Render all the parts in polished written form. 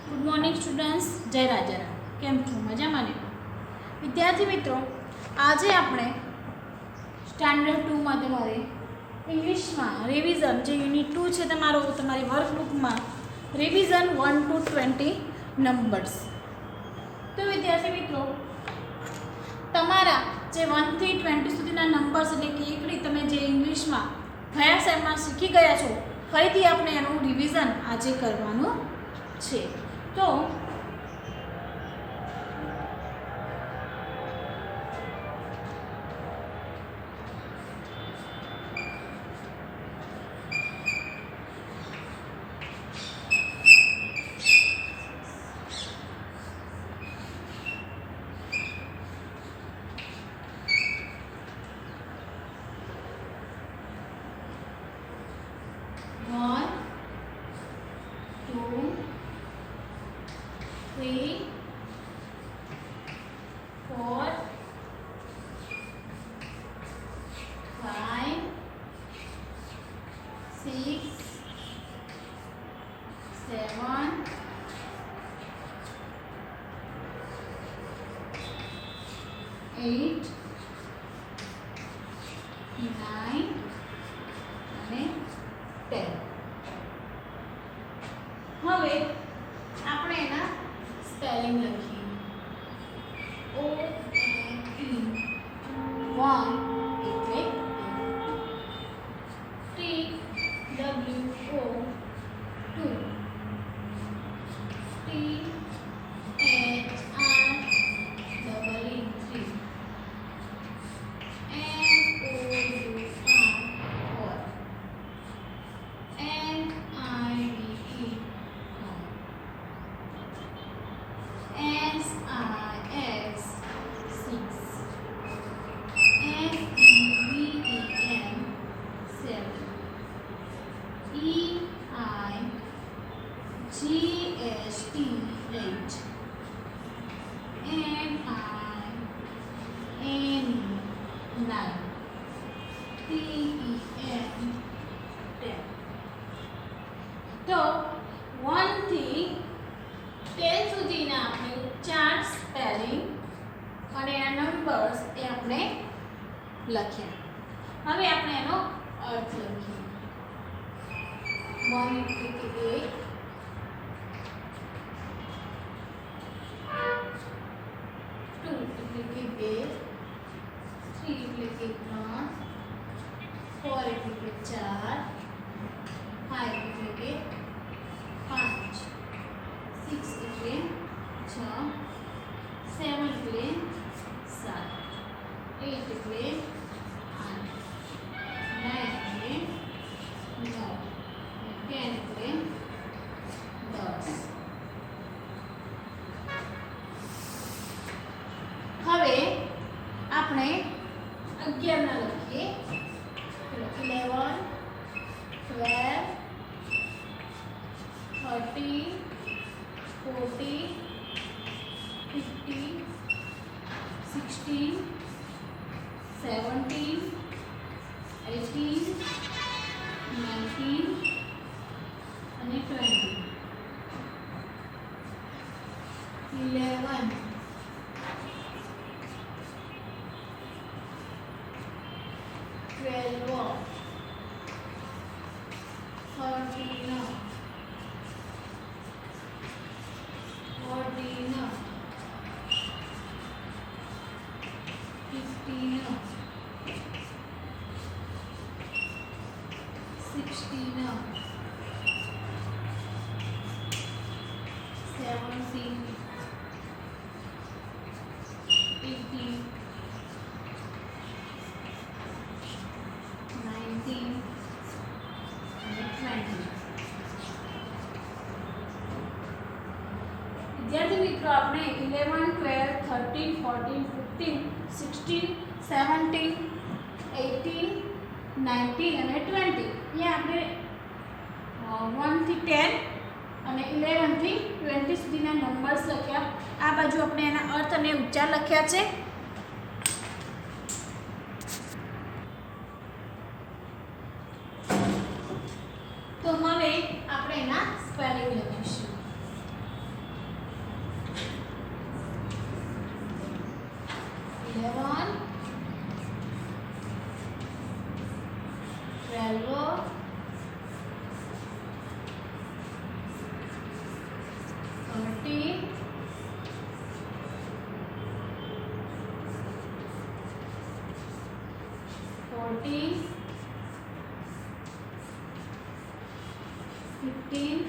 Good morning students, જય રાજારામ. કેમ છો? મજામાં ને? વિદ્યાર્થી મિત્રો, આજે આપણે સ્ટાન્ડર્ડ 2માં તમારે ઇંગ્લિશમાં રિવિઝન જે યુનિટ 2 છે તમારી વર્કબુકમાં રિવિઝન 1 to 20 નંબર્સ. તો વિદ્યાર્થી મિત્રો, તમારા જે 1 થી 20 સુધીના નંબર્સ એટલે કે એકડી તમે જે ઇંગ્લિશમાં ગયા સેમમાં શીખી ગયા છો, ફરીથી આપણે એનું રિવિઝન આજે કરવાનું છે. તો હવે આપણે એના સ્પેલિંગ લખીએ. O N E 1 એટલે T W O 2 T H R double E 3 N O U R 4 N I D E S I X 6 F E V E N 7 E I G S T 8 M I N 9 T E N 10. તો 1 થી 10 સુધીના આપણે 4 spelling અને આ numbers એ આપણે લખ્યા. હવે આપણે એનો અર્થ લખીએ. 1 એટલે કે 1, 2 એટલે કે 2, 3 એટલે કે 3, 4 એટલે કે 4, 5 એટલે કે 5, 6 એટલે 6, 7 એટલે 7, 8 એટલે 8, 9 એટલે 9, 10 એટલે 10. હવે આપણે 11 ના લખીએ. 11, 12, 13, 14, 15, 16, 17, 18, 19 અને 20. 11, 12, 13, 14, 15, 16, 17, 18, 19 અને 20. વિદ્યાર્થી મિત્રો, આપણે 11, 12, 13, 14, 15, 16, 17, 18, 19 અને 20 અહીંયા આપણે 1 થી 10 અને 11 થી 20 સુધીના નંબર્સ લખ્યા. આ બાજુ આપણે એના અર્થ અને ઉચ્ચાર લખ્યા છે. તો હવે આપણે એના સ્પેલિંગ લખીશું. 12 13 14 15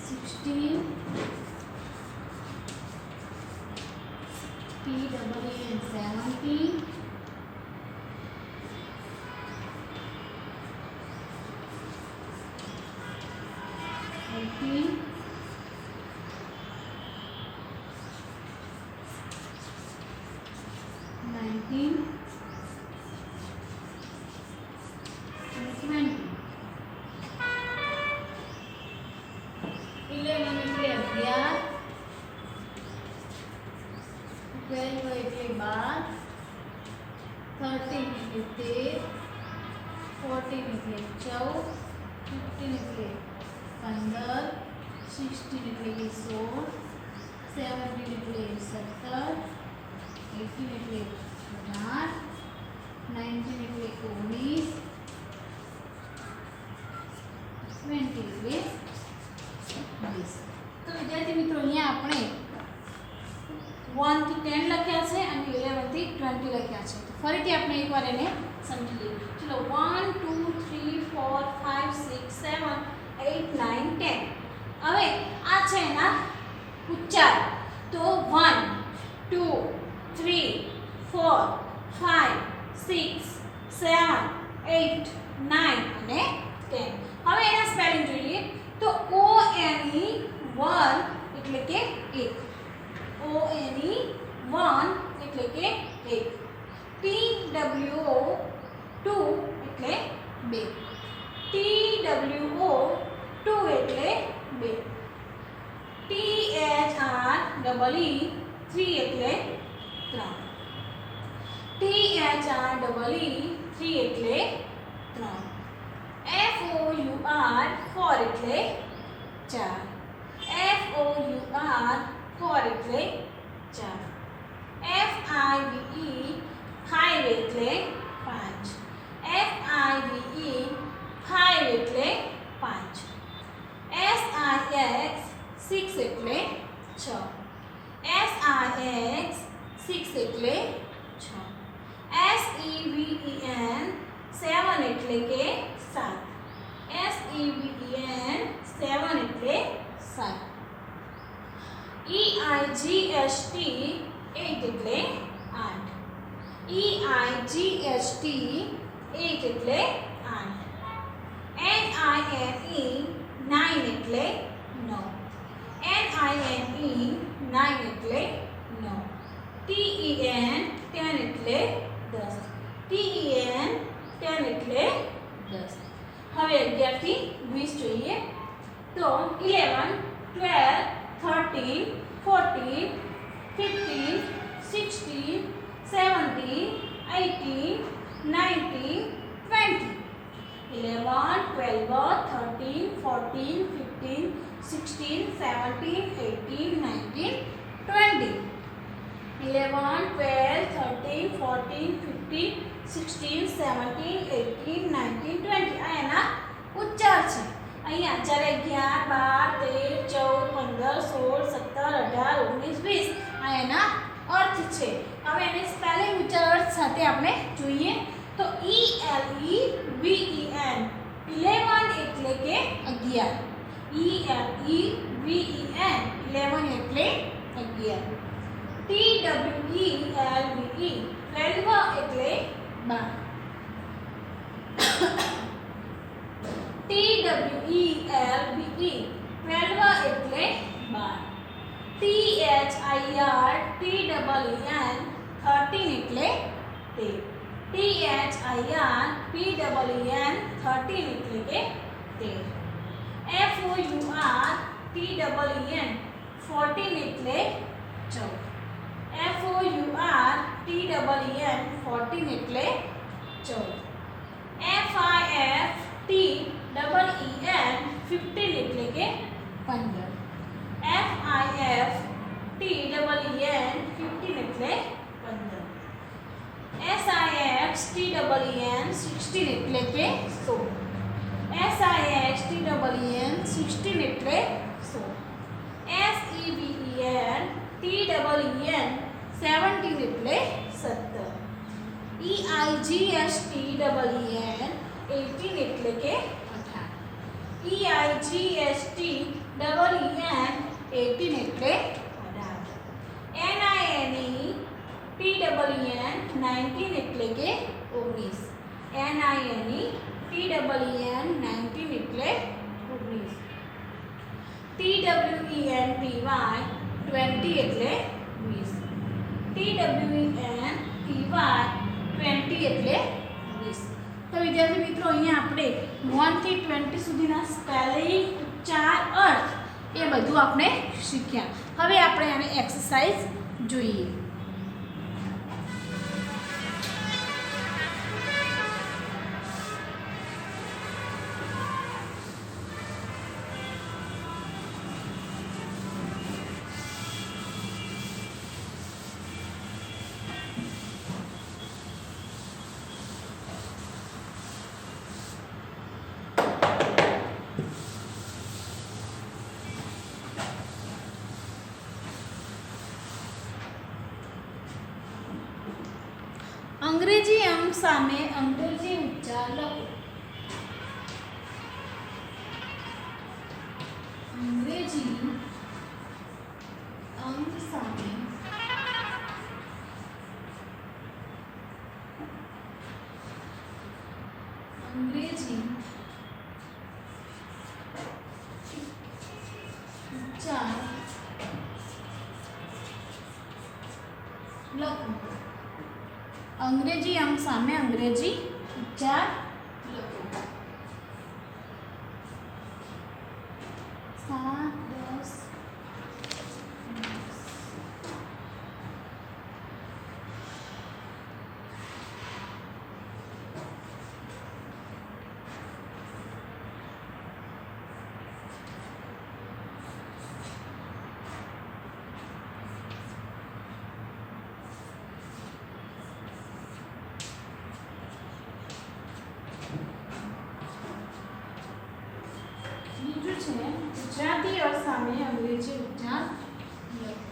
16 17 18 19 and 20 11 એટલે 11 12 એટલે 12 13 એટલે 13 14 એટલે 14 15 એટલે 15 16 એટલે 16 17 એટલે 17 18 એટલે 18 19 એટલે 19 20 એટલે 20. તો વિદ્યાર્થી મિત્રો અહીંયા આપણે 1 થી 10 લખ્યા છે અને 11 થી 20 લખ્યા છે. તો ફરીથી આપણે એકવાર એને સમજી લઈએ. ચલો 1 2 3 4 5 6 7 8 9 10. હવે આ છે એના ઉચ્ચાર. તો 1 2 3 4 5 6 7 8 9 અને 10. હવે એના સ્પેલિંગ જોઈએ. તો ONE 1 એટલે કે 1, ONE 1 એટલે કે 1, TWO 2 એટલે 2, TWO 2 એટલે 2, THREE 3 એટલે 3, THREE 3 એટલે 3, FOUR 4 એટલે 4, FOUR 4 એટલે 4, FIVE 5 એટલે 5, FIVE 5 એટલે 5, SIX 6 એટલે 6, SIX 6 એટલે 6, SEVEN 7 એટલે કે 7, SEVEN 7 એટલે 7, EIGST 8 એટલે 8, EIGST 8 એટલે 8, NINE 9 એટલે 9, NINE 9 એટલે 9, TEN 10 એટલે 10, TEN 10 એટલે 10. હવે 11 થી 20 જોઈએ. તો 11 12 13 14 15 16 17 18 19 20. 11 12 13 14 15 16 17 18 19 20. 11 12 13 14 15 16 17 18 19 20. આ એના ઉચ્ચાર છે. અહીંયા જ્યારે 11 12 13 14 15 16 17 18 19 20 આ એના અર્થ છે. હવે એને સ્પેલિંગ ઉચ્ચાર અર્થ સાથે આપણે જોઈએ. તો ELEVEN 11 એટલે કે 11, ELEVEN 11 એટલે 11, TWELVE 12 એટલે 12, TWELVE 12 એટલે 12, THIR TEEN 13 એટલે 13, THIR TEEN 13 એટલે કે 13, FOUR TEEN 14 એટલે 14, FOUR TEEN 14 એટલે 14, FIF TEEN 15 એટલે કે 15, FIF TEEN 15 એટલે 15, SIN SIXTEEN 16 એટલે કે 16 SIXTEEN 16 એટલે 16 SEVENTEEN 17 એટલે 17 EIGSTEEN 18 એટલે કે 18 EIGSTEEN 18 એટલે 18 NINETEEN 19 એટલે કે 19 NINETEEN 19 એટલે 19 TWENTY 20 એટલે 20 TWENTY 20 એટલે 20 તો વિદ્યાર્થી મિત્રો અહીંયા આપણે 1 થી 20 સુધીના સ્પેલિંગ ઉચ્ચાર અર્થ એ બધું આપણે શીખ્યા. હવે આપણે આને એક્સરસાઇઝ જોઈએ. અંગ્રેજી અંક સામે અંગ્રેજી ઉચ્ચાર લખો. અંગ્રેજી અંક સામે અંગ્રેજી ઉચ્ચાર લખો. અંગ્રેજી અંક સામે અંગ્રેજી ઉચ્ચાર લખો. 7 10 બીજું છે ગુજરાતી અર્થ સામે અંગ્રેજી ઉચ્ચાર લખો.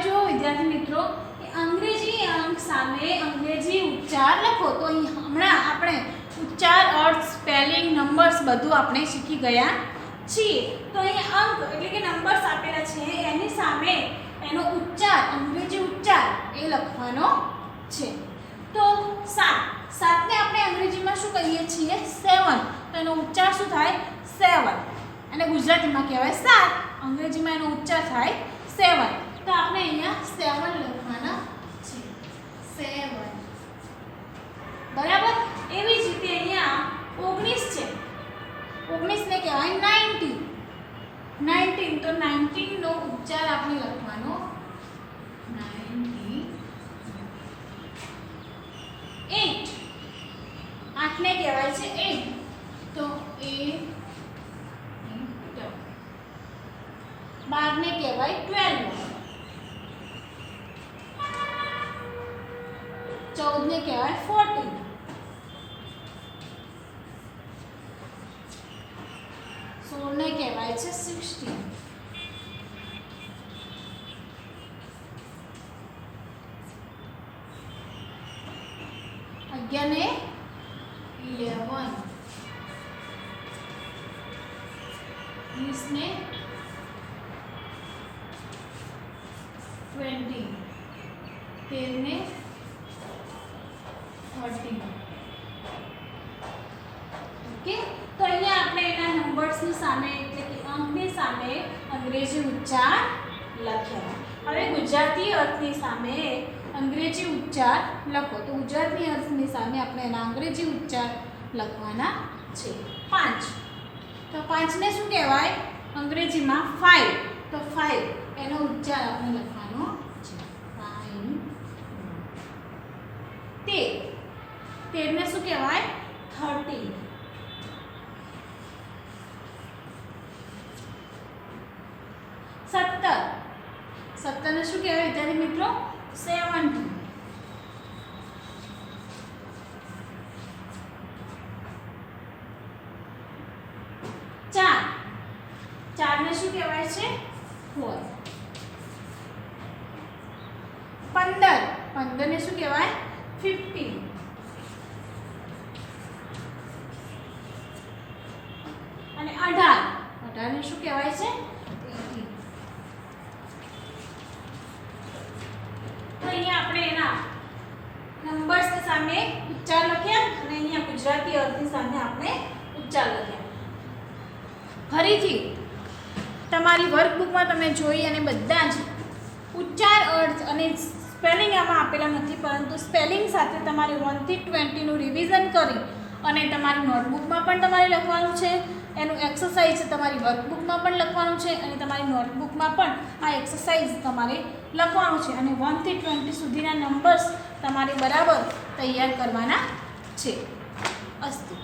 જો વિદ્યાર્થી મિત્રો અંગ્રેજી અંક સામે અંગ્રેજી ઉચ્ચાર લખો. તો હમણાં આપણે ઉચ્ચાર અર્થ સ્પેલિંગ નંબર્સ બધું આપણે શીખી ગયા છીએ. તો અહીં અંક એટલે કે નંબર્સ આપેલા છે એની સામે એનો ઉચ્ચાર અંગ્રેજી ઉચ્ચાર એ લખવાનો છે. તો 7 ને આપણે અંગ્રેજીમાં શું કહીએ છીએ 7. તો એનો ઉચ્ચાર શું થાય 7 અને ગુજરાતીમાં કહેવાય 7. અંગ્રેજીમાં એનો ઉચ્ચાર થાય 7. તો આપણે અહીંયા 7 લખવાના છે 7 બરાબર. એવી જ રીતે અહીંયા 19 છે 19 ને કહેવાય 19. તો 19 નો ઉચ્ચાર આપણે લખવાનો 19. 8 8 ને કહેવાય છે 8. તો 8 12 ને કહેવાય 12. 14 ને કહેવાય 14. 16 ને કહેવાય છે 16. 11 ને 11. 20 ને 20. 13 ને સામે એટલે કે અંકની સામે અંગ્રેજી ઉચ્ચાર લખ્યા. હવે ગુજરાતી અર્થની સામે અંગ્રેજી ઉચ્ચાર લખો. તો ગુજરાતી અર્થની સામે આપણે એના અંગ્રેજી ઉચ્ચાર લખવાના છે. 5. તો 5 ને શું કહેવાય અંગ્રેજીમાં? 5. તો 5 એનો ઉચ્ચાર આપણે લખવાનો છે. 5. 13 ને શું કહેવાય? 13. 17. 17 ને શું કહેવાય વિદ્યાર્થી મિત્રો? 70. 4 ને શું કહેવાય છે? 4. 15 ને શું કહેવાય? 15. અને 18 ને શું કહેવાય છે? 18. તો અહીંયા આપણે એના નંબર્સની સામે ઉચ્ચાર લખ્યા અને અહીંયા ગુજરાતી અર્થની સામે આપણે ઉચ્ચાર લખ્યા. ફરીથી તમારી વર્કબુકમાં તમે જોઈ અને બધા જ ઉચ્ચાર અર્થ અને સ્પેલિંગ આમાં આપેલા નથી, પરંતુ સ્પેલિંગ સાથે તમારે 1 થી 20 નું રિવિઝન કરી અને તમારી નોટબુકમાં પણ તમારે લખવાનું છે. એનું એક્સરસાઇઝ તમારી વર્કબુકમાં પણ લખવાનું છે અને તમારી નોટબુકમાં પણ આ એક્સરસાઇઝ તમારે લખવાનું છે અને 1 થી 20 સુધીના નંબર્સ તમારે બરાબર તૈયાર કરવાના છે. અસ્તુ.